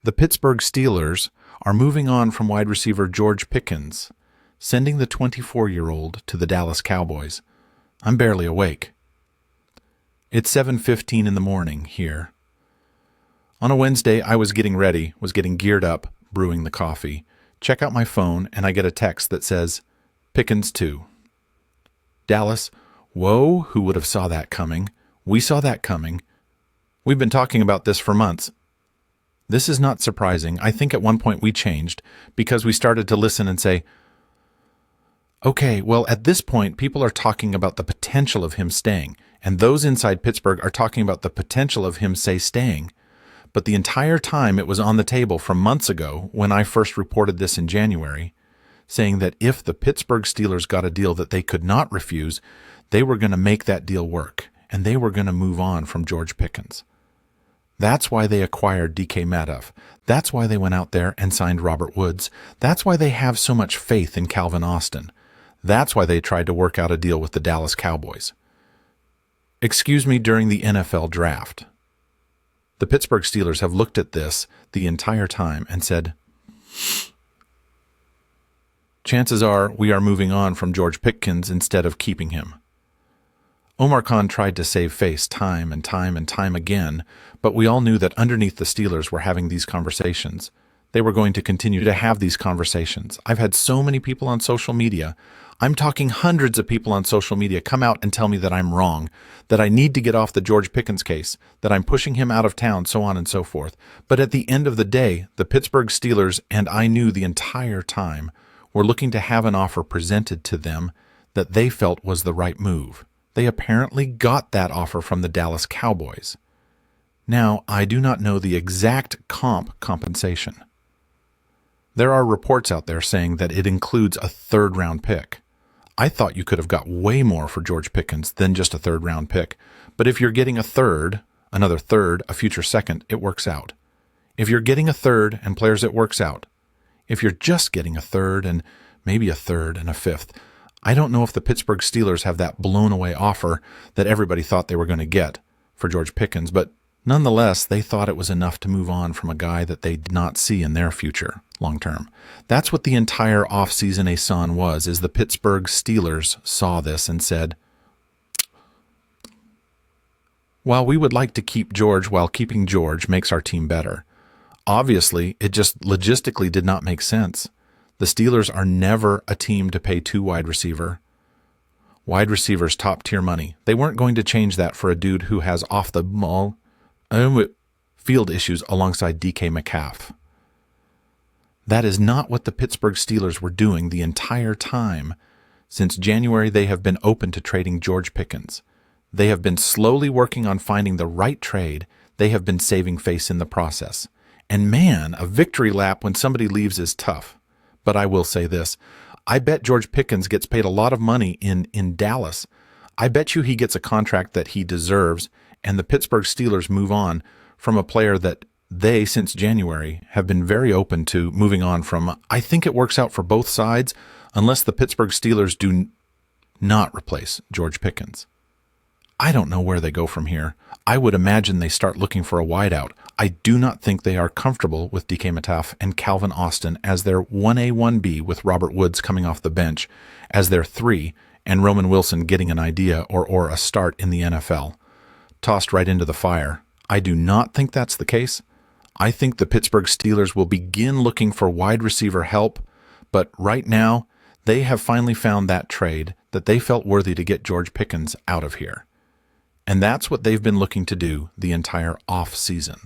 The Pittsburgh Steelers are moving on from wide receiver George Pickens, sending the 24-year-old to the Dallas Cowboys. I'm barely awake. It's 7:15 in the morning here. On a Wednesday, I was getting ready, was getting geared up, brewing the coffee. Check out my phone, and I get a text that says, Pickens 2. Dallas, whoa, who would have saw that coming? We saw that coming. We've been talking about this for months. This is not surprising. I think at one point we changed because we started to listen and say, okay, well, at this point, people are talking about the potential of him staying, and those inside Pittsburgh are talking about the potential of him, say, staying. But the entire time it was on the table from months ago when I first reported this in January, saying that if the Pittsburgh Steelers got a deal that they could not refuse, they were going to make that deal work, and they were going to move on from George Pickens. That's why they acquired DK Metcalf. That's why they went out there and signed Robert Woods. That's why they have so much faith in Calvin Austin. That's why they tried to work out a deal with the Dallas Cowboys. Excuse me, during the NFL draft. The Pittsburgh Steelers have looked at this the entire time and said, chances are we are moving on from George Pickens instead of keeping him. Omar Khan tried to save face time and time again, but we all knew that underneath the Steelers were having these conversations. They were going to continue to have these conversations. I've had so many people on social media. I'm talking hundreds of people on social media come out and tell me that I'm wrong, that I need to get off the George Pickens case, that I'm pushing him out of town, so on and so forth. But at the end of the day, the Pittsburgh Steelers, and I knew the entire time, were looking to have an offer presented to them that they felt was the right move. They apparently got that offer from the Dallas Cowboys. Now, I do not know the exact compensation. There are reports out there saying that it includes a third-round pick. I thought you could have got way more for George Pickens than just a third-round pick. But if you're getting a third, another third, a future second, it works out. If you're getting a third and players, it works out. If you're just getting a third and maybe a third and a fifth, I don't know if the Pittsburgh Steelers have that blown-away offer that everybody thought they were going to get for George Pickens, but nonetheless, they thought it was enough to move on from a guy that they did not see in their future long-term. That's what the entire offseason ASON was, is the Pittsburgh Steelers saw this and said, while we would like to keep George, while keeping George makes our team better, obviously, it just logistically did not make sense. The Steelers are never a team to pay two wide receivers top-tier money. They weren't going to change that for a dude who has off-the-ball field issues alongside DK Metcalf. That is not what the Pittsburgh Steelers were doing the entire time. Since January, they have been open to trading George Pickens. They have been slowly working on finding the right trade. They have been saving face in the process. And man, a victory lap when somebody leaves is tough. But I will say this. I bet George Pickens gets paid a lot of money in Dallas. I bet you he gets a contract that he deserves, and the Pittsburgh Steelers move on from a player that they, since January, have been very open to moving on from. I think it works out for both sides unless the Pittsburgh Steelers do not replace George Pickens. I don't know where they go from here. I would imagine they start looking for a wideout. I do not think they are comfortable with DK Metcalf and Calvin Austin as their 1A, 1B with Robert Woods coming off the bench as their 3 and Roman Wilson getting an idea or a start in the NFL. Tossed right into the fire. I do not think that's the case. I think the Pittsburgh Steelers will begin looking for wide receiver help, but right now they have finally found that trade that they felt worthy to get George Pickens out of here. And that's what they've been looking to do the entire off season.